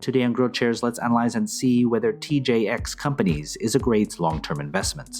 Today on GrowthShares, let's analyze and see whether TJX Companies is a great long-term investment.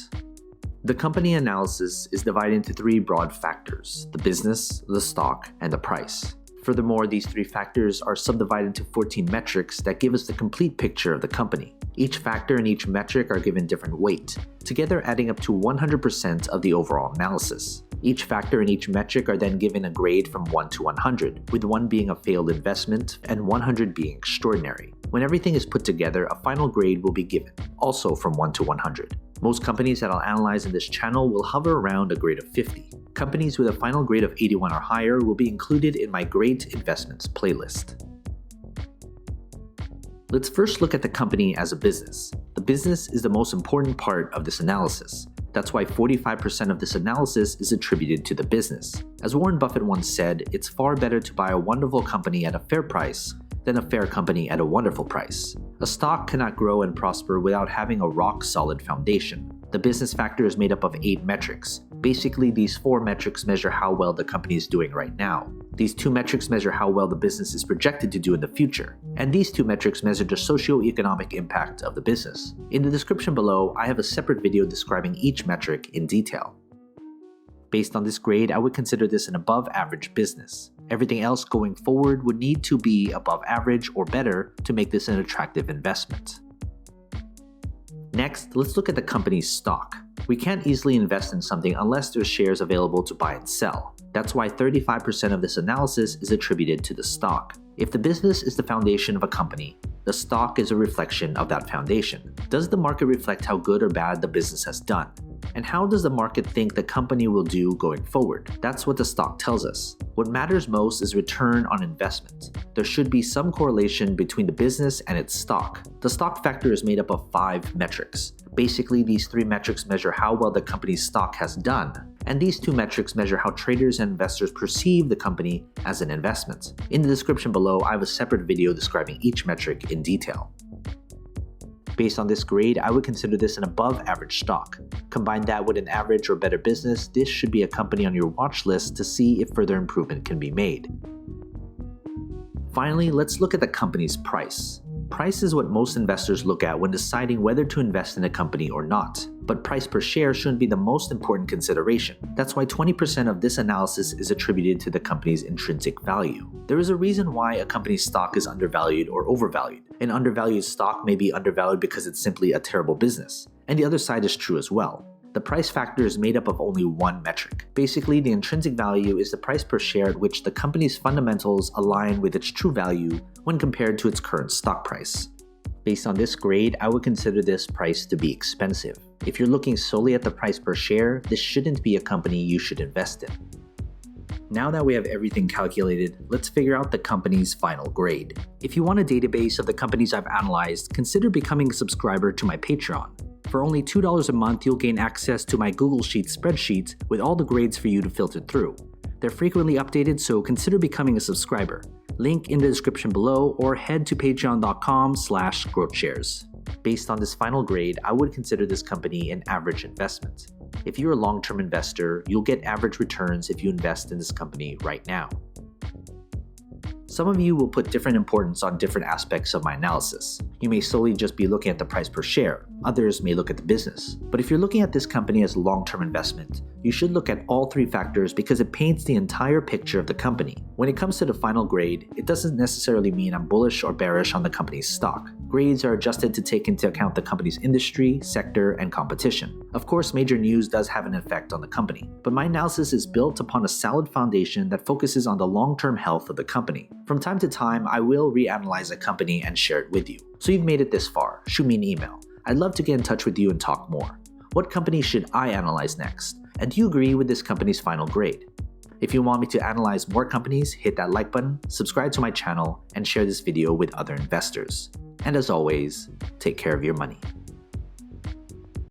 The company analysis is divided into three broad factors: the business, the stock, and the price. Furthermore, these three factors are subdivided into 14 metrics that give us the complete picture of the company. Each factor and each metric are given different weight, together adding up to 100% of the overall analysis. Each factor and each metric are then given a grade from 1 to 100, with 1 being a failed investment and 100 being extraordinary. When everything is put together, a final grade will be given, also from 1 to 100. Most companies that I'll analyze in this channel will hover around a grade of 50. Companies with a final grade of 81 or higher will be included in my Great Investments playlist. Let's first look at the company as a business. The business is the most important part of this analysis. That's why 45% of this analysis is attributed to the business. As Warren Buffett once said, it's far better to buy a wonderful company at a fair price than a fair company at a wonderful price. A stock cannot grow and prosper without having a rock-solid foundation. The business factor is made up of 8 metrics. Basically, these 4 metrics measure how well the company is doing right now. These 2 metrics measure how well the business is projected to do in the future. And these 2 metrics measure the socio-economic impact of the business. In the description below, I have a separate video describing each metric in detail. Based on this grade, I would consider this an above-average business. Everything else going forward would need to be above average or better to make this an attractive investment. Next, let's look at the company's stock. We can't easily invest in something unless there's shares available to buy and sell. That's why 35% of this analysis is attributed to the stock. If the business is the foundation of a company, the stock is a reflection of that foundation. Does the market reflect how good or bad the business has done? And how does the market think the company will do going forward? That's what the stock tells us. What matters most is return on investment. There should be some correlation between the business and its stock. The stock factor is made up of 5 metrics. Basically, these 3 metrics measure how well the company's stock has done, and these 2 metrics measure how traders and investors perceive the company as an investment. In the description below, I have a separate video describing each metric in detail. Based on this grade, I would consider this an above-average stock. Combine that with an average or better business, this should be a company on your watch list to see if further improvement can be made. Finally, let's look at the company's price. Price is what most investors look at when deciding whether to invest in a company or not. But price per share shouldn't be the most important consideration. That's why 20% of this analysis is attributed to the company's intrinsic value. There is a reason why a company's stock is undervalued or overvalued. An undervalued stock may be undervalued because it's simply a terrible business. And the other side is true as well. The price factor is made up of only 1 metric. Basically, the intrinsic value is the price per share at which the company's fundamentals align with its true value when compared to its current stock price. Based on this grade, I would consider this price to be expensive. If you're looking solely at the price per share, this shouldn't be a company you should invest in. Now that we have everything calculated, let's figure out the company's final grade. If you want a database of the companies I've analyzed, consider becoming a subscriber to my Patreon. For only $2 a month, you'll gain access to my Google Sheets spreadsheet with all the grades for you to filter through. They're frequently updated, so consider becoming a subscriber. Link in the description below, or head to patreon.com/growthshares. Based on this final grade, I would consider this company an average investment. If you're a long-term investor, you'll get average returns if you invest in this company right now. Some of you will put different importance on different aspects of my analysis. You may solely just be looking at the price per share. Others may look at the business. But if you're looking at this company as a long-term investment, you should look at all 3 factors because it paints the entire picture of the company. When it comes to the final grade, it doesn't necessarily mean I'm bullish or bearish on the company's stock. Grades are adjusted to take into account the company's industry, sector, and competition. Of course, major news does have an effect on the company, but my analysis is built upon a solid foundation that focuses on the long-term health of the company. From time to time, I will reanalyze a company and share it with you. So you've made it this far, shoot me an email. I'd love to get in touch with you and talk more. What company should I analyze next? And do you agree with this company's final grade? If you want me to analyze more companies, hit that like button, subscribe to my channel, and share this video with other investors. And as always, take care of your money.